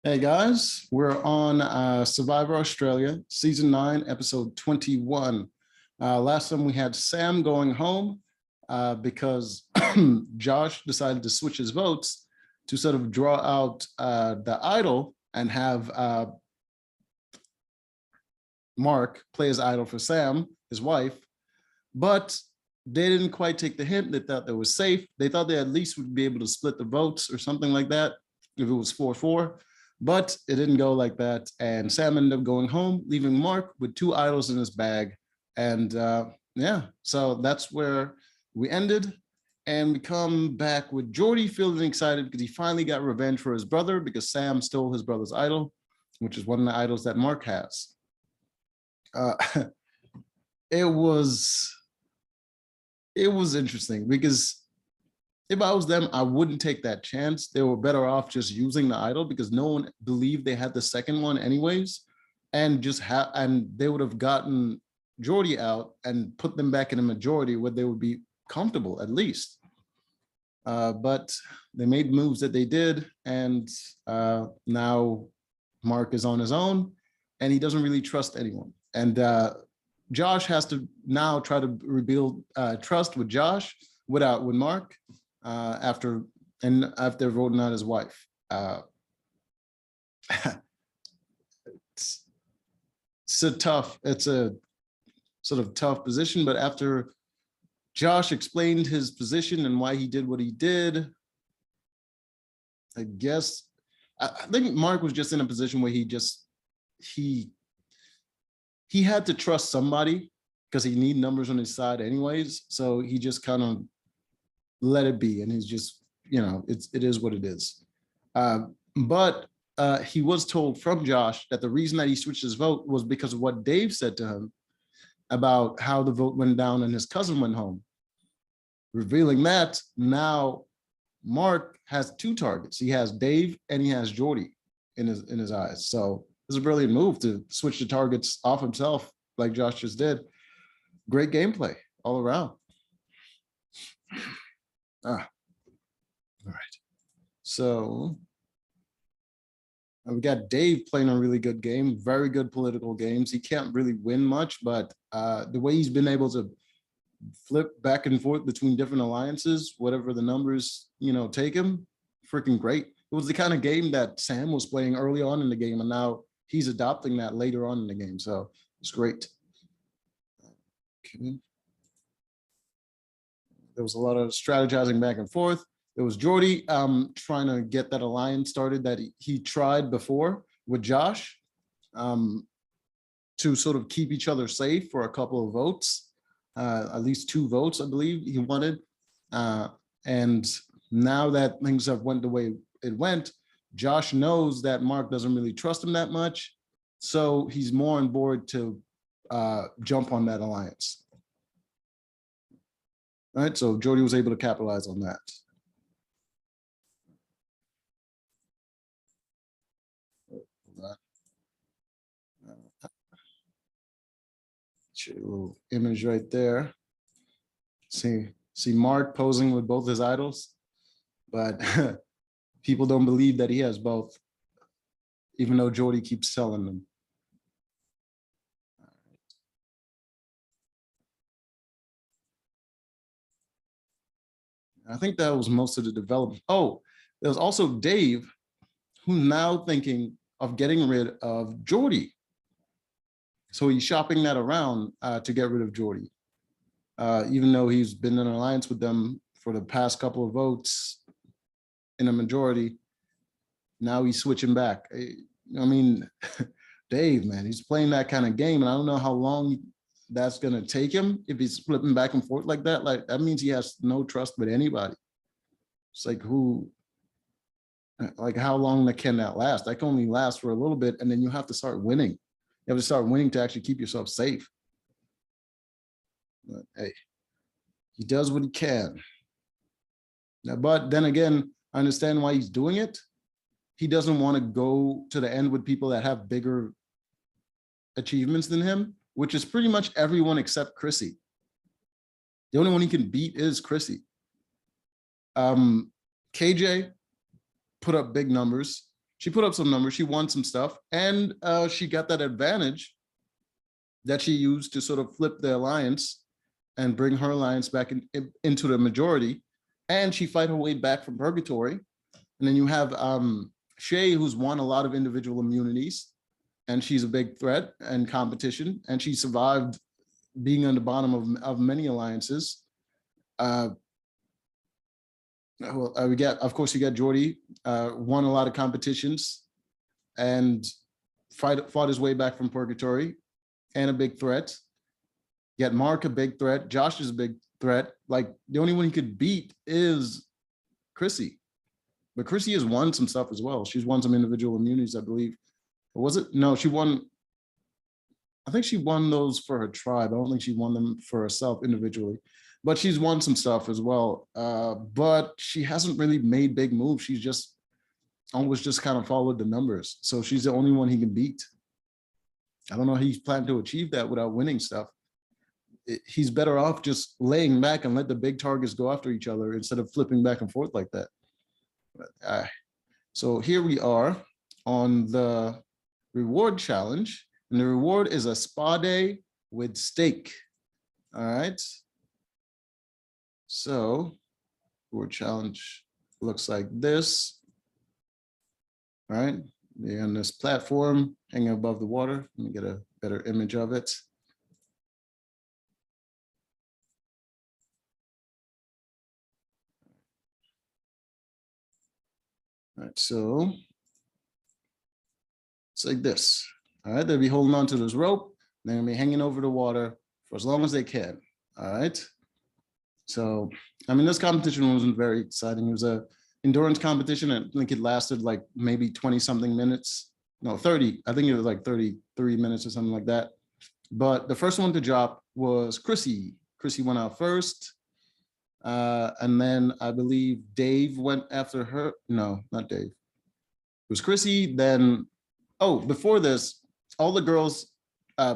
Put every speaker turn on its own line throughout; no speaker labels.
Hey guys, we're on Survivor Australia, Season 9, Episode 21. Last time we had Sam going home because Josh decided to switch his votes to sort of draw out the idol and have Mark play his idol for Sam, his wife. But they didn't quite take the hint. They thought that was safe. They thought they at least would be able to split the votes or something like that if it was 4-4. But it didn't go like that. And Sam ended up going home, leaving Mark with two idols in his bag. And yeah, so that's where we ended. And we come back with Jordy feeling excited because he finally got revenge for his brother because Sam stole his brother's idol, which is one of the idols that Mark has. It was interesting because if I was them, I wouldn't take that chance. They were better off just using the idol because no one believed they had the second one anyways, and they would have gotten Jordy out and put them back in a majority where they would be comfortable at least. But they made moves that they did, and now Mark is on his own, and he doesn't really trust anyone. And Josh has to now try to rebuild trust with with Mark after voting out his wife. It's a sort of tough position, but after Josh explained his position and why he did what he did, I think Mark was just in a position where he had to trust somebody because he need numbers on his side anyways. So he just kind of let it be. And he's just, it is what it is. But he was told from Josh that the reason that he switched his vote was because of what Dave said to him about how the vote went down and his cousin went home. Revealing that now Mark has two targets. He has Dave and he has Jordy in his eyes. So it's a brilliant move to switch the targets off himself like Josh just did. Great gameplay all around. All right. So we got Dave playing a really good game, very good political games. He can't really win much, but the way he's been able to flip back and forth between different alliances, whatever the numbers, take him, freaking great. It was the kind of game that Sam was playing early on in the game, and now he's adopting that later on in the game. So it's great. Okay. There was a lot of strategizing back and forth. There was Jordy trying to get that alliance started that he tried before with Josh to sort of keep each other safe for a couple of votes, at least 2 votes, I believe he wanted. And now that things have went the way it went, Josh knows that Mark doesn't really trust him that much. So he's more on board to jump on that alliance. All right, so Jordy was able to capitalize on that. Little image right there. See Mark posing with both his idols, but people don't believe that he has both, even though Jordy keeps telling them. I think that was most of the development. Oh, there's also Dave, who's now thinking of getting rid of Jordy. So he's shopping that around to get rid of Jordy, even though he's been in an alliance with them for the past couple of votes in a majority. Now he's switching back. I mean, Dave, man, he's playing that kind of game, and I don't know how long that's going to take him if he's flipping back and forth like that. Like, that means he has no trust with anybody. It's like, how long can that last? That can only last for a little bit, and then you have to start winning. You have to start winning to actually keep yourself safe. But hey, he does what he can. But then again, I understand why he's doing it. He doesn't want to go to the end with people that have bigger achievements than him, which is pretty much everyone except Chrissy. The only one he can beat is Chrissy. KJ put up big numbers. she put up some numbers, she won some stuff, and she got that advantage that she used to sort of flip the alliance and bring her alliance back into the majority. And she fight her way back from purgatory. And then you have Shay, who's won a lot of individual immunities, and she's a big threat and competition, and she survived being on the bottom of many alliances. We got, of course, you got Jordy, won a lot of competitions and fought his way back from purgatory, and a big threat. You got Mark, a big threat. Josh is a big threat. Like, the only one he could beat is Chrissy. But Chrissy has won some stuff as well. She's won some individual immunities, I believe. Or was it? No, she won. I think she won those for her tribe. I don't think she won them for herself individually. But she's won some stuff as well. But she hasn't really made big moves. She's just always just kind of followed the numbers. So she's the only one he can beat. I don't know how he's planning to achieve that without winning stuff. He's better off just laying back and let the big targets go after each other instead of flipping back and forth like that. So here we are on the reward challenge, and the reward is a spa day with steak. All right. So reward challenge looks like this. All right. They're on this platform hanging above the water. Let me get a better image of it. All right, so it's like this. All right, they'll be holding on to this rope. They're gonna be hanging over the water for as long as they can. All right. So, I mean, this competition wasn't very exciting. It was a endurance competition. I think it lasted like maybe 20 something minutes. No, 30. I think it was like 33 minutes or something like that. But the first one to drop was Chrissy. Chrissy went out first. And then I believe Dave went after her. No, not Dave. It was Chrissy. Then, oh, before this, all the girls,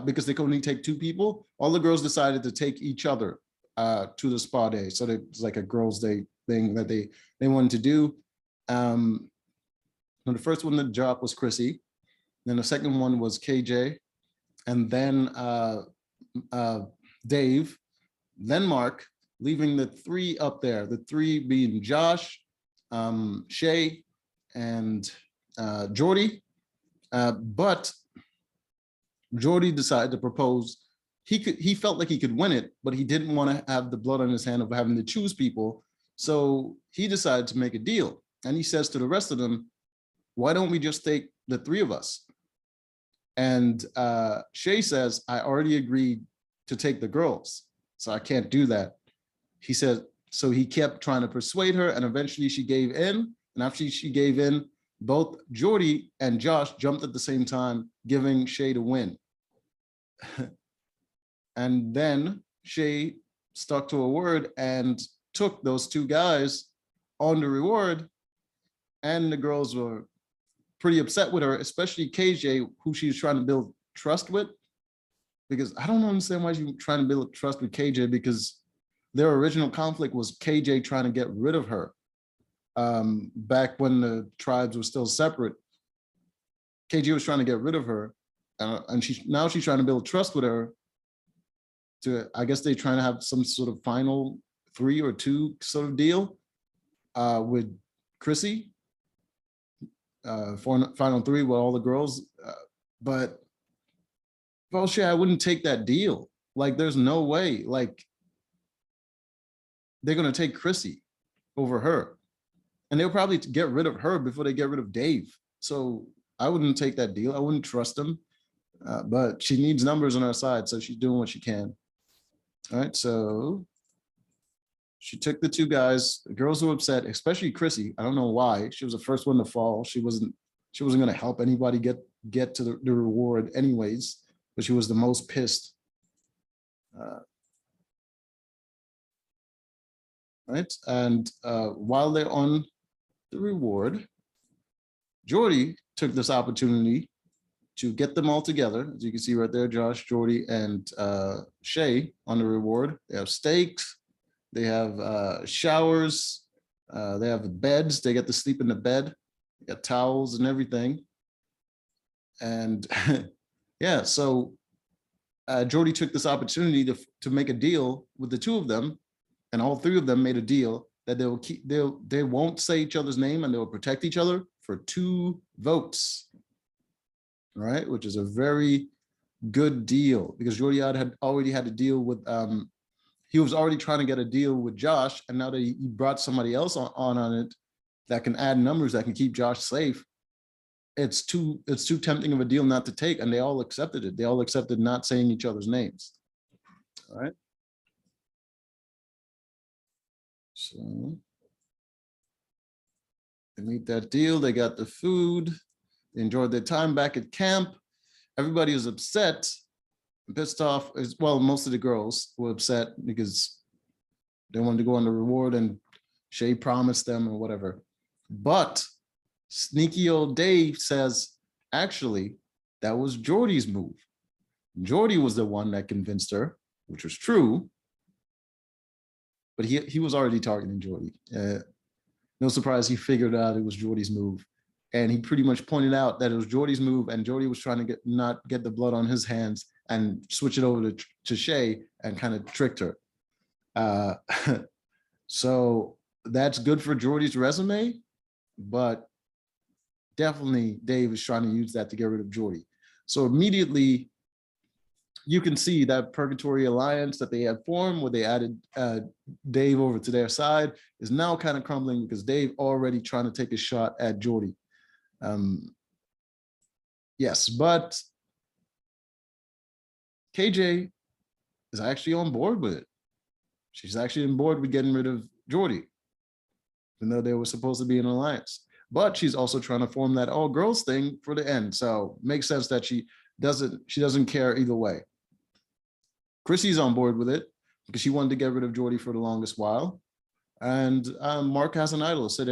because they could only take 2 people, all the girls decided to take each other to the spa day. So it's like a girls' day thing that they wanted to do. The first one to drop was Chrissy. Then the second one was KJ. And then Dave, then Mark, leaving the 3 up there, the 3 being Josh, Shay, and Jordy. But Jordy decided to propose. He felt like he could win it, but he didn't want to have the blood on his hand of having to choose people. So he decided to make a deal. And he says to the rest of them, why don't we just take the 3 of us? And Shay says, I already agreed to take the girls, so I can't do that. He said, so he kept trying to persuade her, and eventually she gave in. And after she gave in, both Jordy and Josh jumped at the same time, giving Shay the win. And then Shay stuck to a word and took those 2 guys on the reward. And the girls were pretty upset with her, especially KJ, who she was trying to build trust with. Because I don't understand why she was trying to build trust with KJ, because their original conflict was KJ trying to get rid of her. Back when the tribes were still separate, KJ was trying to get rid of her. And now she's trying to build trust with her. I guess they're trying to have some sort of final 3 or 2 sort of deal with Chrissy. For final 3 with all the girls. But well, Shay, I wouldn't take that deal. Like, there's no way. Like, they're going to take Chrissy over her. And they'll probably get rid of her before they get rid of Dave. So I wouldn't take that deal. I wouldn't trust them. But she needs numbers on her side, so she's doing what she can. All right, so she took the 2 guys. The girls were upset, especially Chrissy. I don't know why. She was the first one to fall. She wasn't going to help anybody get to the reward anyways, but she was the most pissed. Right, and while they're on the reward, Jordy took this opportunity to get them all together. As you can see right there, Josh, Jordy, and Shay on the reward. They have steaks, they have showers, they have beds, they get to sleep in the bed. got towels and everything. And yeah, so Jordy took this opportunity to make a deal with the two of them, and all three of them made a deal that they won't say each other's name and they will protect each other for 2 votes. All right, which is a very good deal because Jordy had already had to deal with he was already trying to get a deal with Josh, and now that he brought somebody else on it that can add numbers that can keep Josh safe, it's too tempting of a deal not to take, and they all accepted it. They all accepted not saying each other's names. All right. So they made that deal. They got the food. They enjoyed their time back at camp. Everybody was upset, pissed off. As well, most of the girls were upset because they wanted to go on the reward, and Shay promised them or whatever. But sneaky old Dave says, actually, that was Jordy's move. Jordy was the one that convinced her, which was true. But he was already targeting Jordy. No surprise, he figured out it was Jordy's move. And he pretty much pointed out that it was Jordy's move, and Jordy was trying to not get the blood on his hands and switch it over to Shay and kind of tricked her. So that's good for Jordy's resume, but definitely Dave is trying to use that to get rid of Jordy. So immediately you can see that Purgatory Alliance that they had formed, where they added Dave over to their side, is now kind of crumbling because Dave already trying to take a shot at Jordy. Yes, but KJ is actually on board with it. She's actually on board with getting rid of Jordy, even though they were supposed to be an alliance. But she's also trying to form that all girls thing for the end. So makes sense that she doesn't care either way. Chrissy's on board with it because she wanted to get rid of Jordy for the longest while. And Mark has an idol, so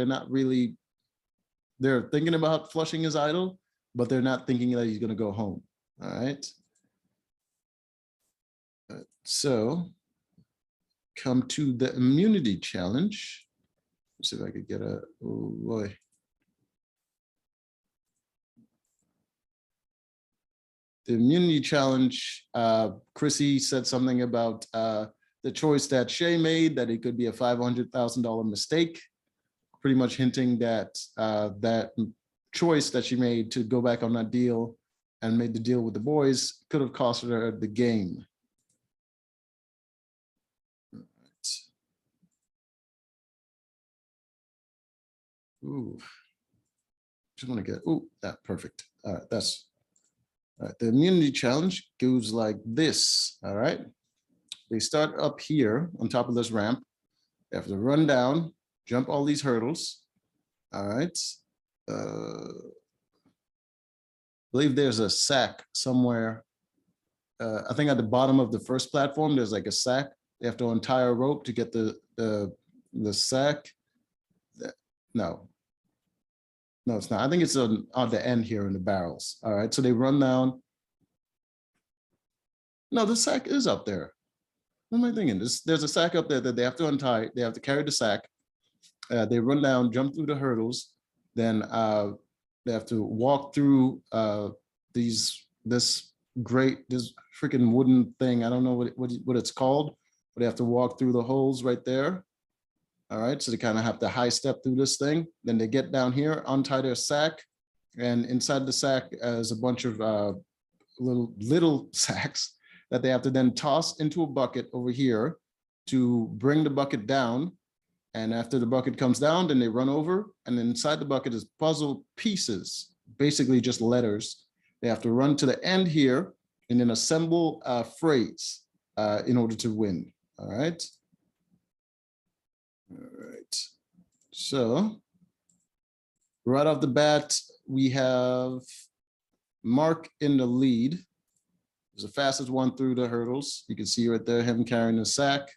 they're thinking about flushing his idol, but they're not thinking that he's going to go home. All right. So come to the immunity challenge. Let's see if I could get oh boy. The immunity challenge, Chrissy said something about the choice that Shay made, that it could be a $500,000 mistake, pretty much hinting that that choice that she made to go back on that deal and made the deal with the boys could have cost her the game. All right. Ooh, just want to get, that perfect. All right, that's all right. The immunity challenge goes like this. All right. They start up here on top of this ramp. They have to run down, jump all these hurdles. All right. I believe there's a sack somewhere. I think at the bottom of the first platform, there's like a sack. They have to untie a rope to get the sack. No, it's not. I think it's on the end here in the barrels. All right, so they run down. No, the sack is up there. What am I thinking? There's a sack up there that they have to untie. They have to carry the sack. They run down, jump through the hurdles. Then they have to walk through this freaking wooden thing. I don't know what it's called, but they have to walk through the holes right there. All right, so they kind of have to high step through this thing. Then they get down here, untie their sack, and inside the sack is a bunch of little sacks that they have to then toss into a bucket over here to bring the bucket down. And after the bucket comes down, then they run over, and then inside the bucket is puzzle pieces, basically just letters. They have to run to the end here and then assemble a phrase in order to win. All right. All right. So right off the bat, we have Mark in the lead. He's the fastest one through the hurdles. You can see right there him carrying the sack.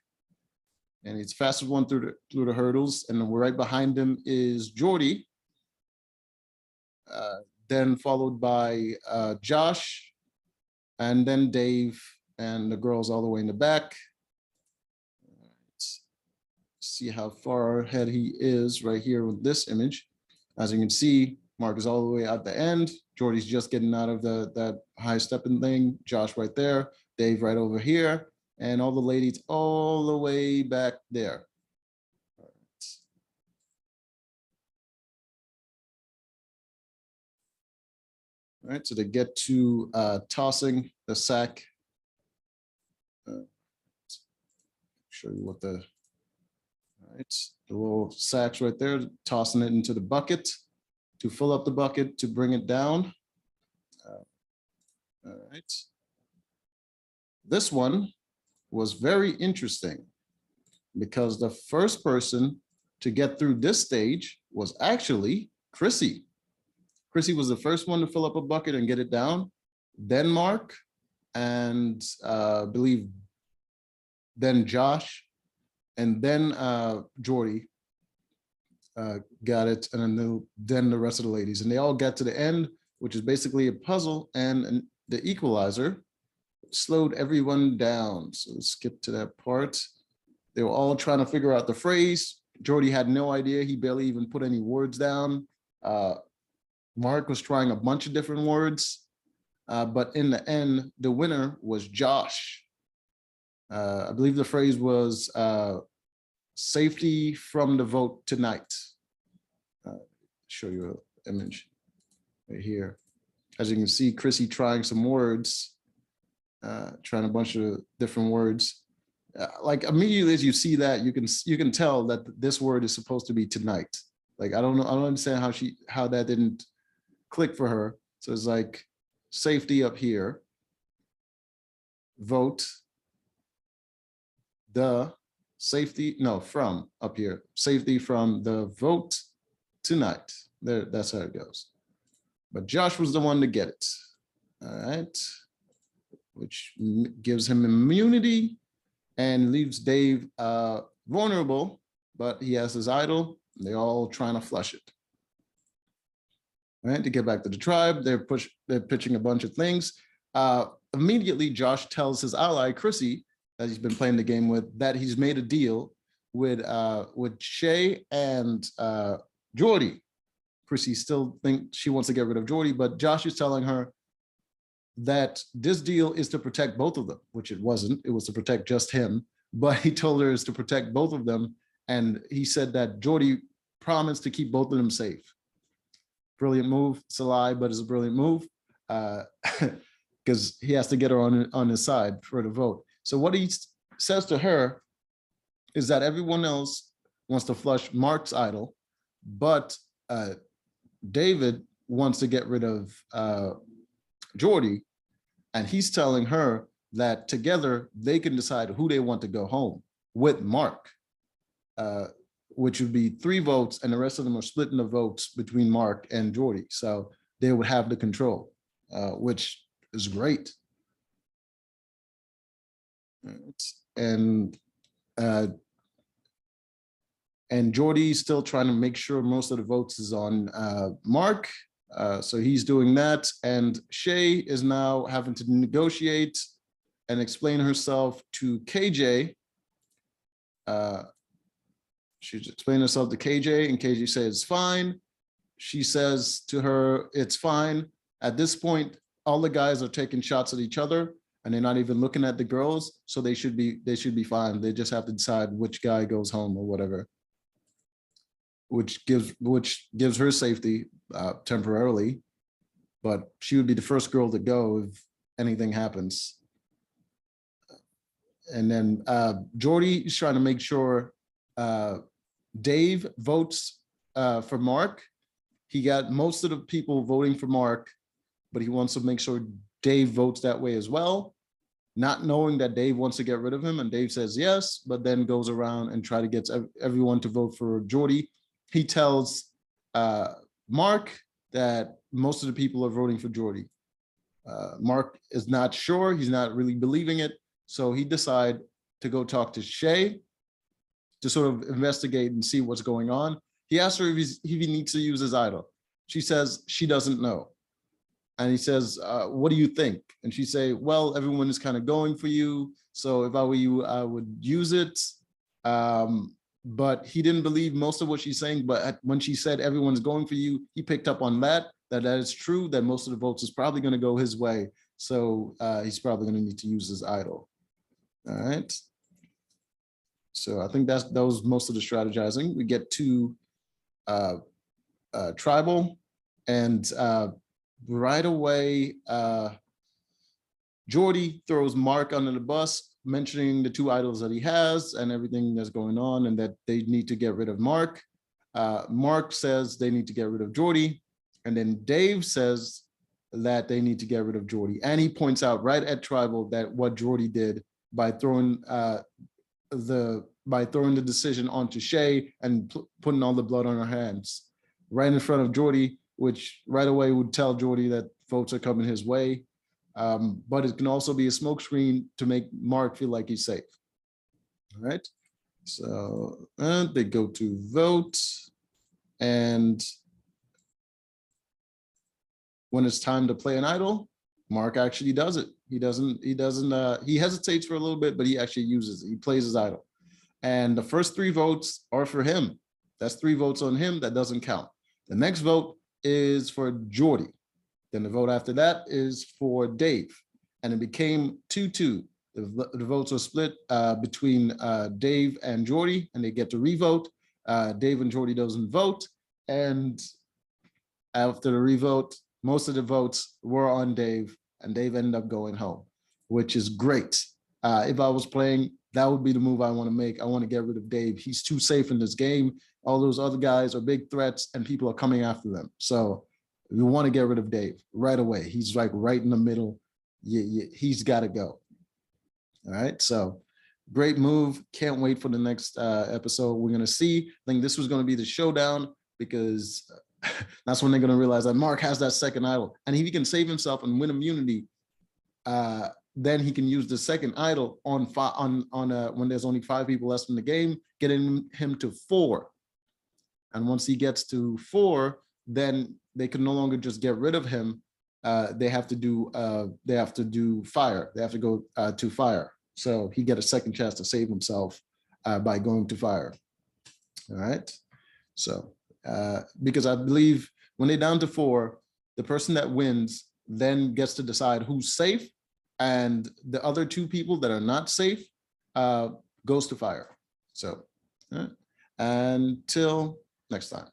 And he's the fastest one through the hurdles. And then right behind him is Jordy. Then followed by Josh, and then Dave, and the girls all the way in the back. Let's see how far ahead he is right here with this image. As you can see, Mark is all the way at the end. Jordy's just getting out of that high stepping thing. Josh right there. Dave right over here. And all the ladies all the way back there. All right, so they get to tossing the sack. Show you what the, all right, the little sacks right there, tossing it into the bucket to fill up the bucket to bring it down. All right. This one was very interesting because the first person to get through this stage was actually Chrissy. Chrissy was the first one to fill up a bucket and get it down. Then Mark, and I believe then Josh, and then Jordy got it, and then the rest of the ladies. And they all got to the end, which is basically a puzzle, and the equalizer slowed everyone down. So let's skip to that part. They were all trying to figure out the phrase. Jordy had no idea. He barely even put any words down. Mark was trying a bunch of different words, but in the end, the winner was Josh. I believe the phrase was safety from the vote tonight. Show you an image right here. As you can see, Chrissy trying some words, trying a bunch of different words. Like immediately as you see that, you can tell that this word is supposed to be tonight. Like I don't understand how that didn't click for her. So it's like safety up here, vote, the safety, no, from up here, safety from the vote tonight. There, that's how it goes. But Josh was the one to get it. All right, which gives him immunity and leaves Dave vulnerable, but he has his idol. They're all trying to flush it. All right, to get back to the tribe, they're pitching a bunch of things. Immediately, Josh tells his ally, Chrissy, that he's been playing the game with, that he's made a deal with Shay and Jordy. Chrissy still thinks she wants to get rid of Jordy, but Josh is telling her that this deal is to protect both of them, which it wasn't. It was to protect just him, but he told her it's to protect both of them. And he said that Jordy promised to keep both of them safe. Brilliant move. It's a lie, but it's a brilliant move because he has to get her on his side for the vote. So what he says to her is that everyone else wants to flush Mark's idol, but David wants to get rid of Jordy, and he's telling her that together they can decide who they want to go home with Mark, which would be 3 votes, and the rest of them are splitting the votes between Mark and Jordy. So they would have the control, which is great. And Jordy's still trying to make sure most of the votes is on Mark. So he's doing that. And Shay is now having to negotiate and explain herself to KJ. She's explaining herself to KJ, and KJ says it's fine. She says to her, it's fine. At this point, all the guys are taking shots at each other, and they're not even looking at the girls, so they should be fine. They just have to decide which guy goes home or whatever, which gives her safety temporarily, but she would be the first girl to go if anything happens. And then Jordy is trying to make sure Dave votes for Mark. He got most of the people voting for Mark, but he wants to make sure Dave votes that way as well, not knowing that Dave wants to get rid of him. And Dave says yes, but then goes around and try to get everyone to vote for Jordy. He tells Mark that most of the people are voting for Jordy. Mark is not sure. He's not really believing it. So he decided to go talk to Shay to sort of investigate and see what's going on. He asked her if he needs to use his idol. She says she doesn't know. And he says, what do you think? And she say, well, everyone is kind of going for you. So if I were you, I would use it. but he didn't believe most of what she's saying. But when she said everyone's going for you, he picked up on that is true, that most of the votes is probably going to go his way. So he's probably going to need to use his idol. All right. So I think that was most of the strategizing. We get to tribal, and right away, Jordy throws Mark under the bus, mentioning the two idols that he has and everything that's going on, and that they need to get rid of Mark. Mark says they need to get rid of Jordy, and then Dave says that they need to get rid of Jordy. And he points out right at tribal that what Jordy did by throwing the decision onto Shay and putting all the blood on her hands right in front of Jordy, which right away would tell Jordy that votes are coming his way. But it can also be a smokescreen to make Mark feel like he's safe. All right. So they go to vote, and when it's time to play an idol, Mark actually does it. He hesitates for a little bit, but he actually uses it. He plays his idol. And the first 3 votes are for him. That's 3 votes on him. That doesn't count. The next vote is for Jordy. Then the vote after that is for Dave. And it became 2-2. The votes are split between Dave and Jordy, and they get to revote. Dave and Jordy doesn't vote. And after the revote, most of the votes were on Dave, and Dave ended up going home, which is great. If I was playing, that would be the move I want to make. I want to get rid of Dave. He's too safe in this game. All those other guys are big threats, and people are coming after them. So we want to get rid of Dave right away. He's like right in the middle. He's got to go. All right. So great move. Can't wait for the next episode. We're going to see. I think this was going to be the showdown, because that's when they're going to realize that Mark has that second idol. And if he can save himself and win immunity, then he can use the second idol on when there's only 5 people left in the game, getting him to 4. And once he gets to 4, then they can no longer just get rid of him. They have to do fire. They have to go to fire. So he get a second chance to save himself by going to fire. All right. So because I believe when they're down to 4, the person that wins then gets to decide who's safe, and the other 2 people that are not safe goes to fire. So until next time.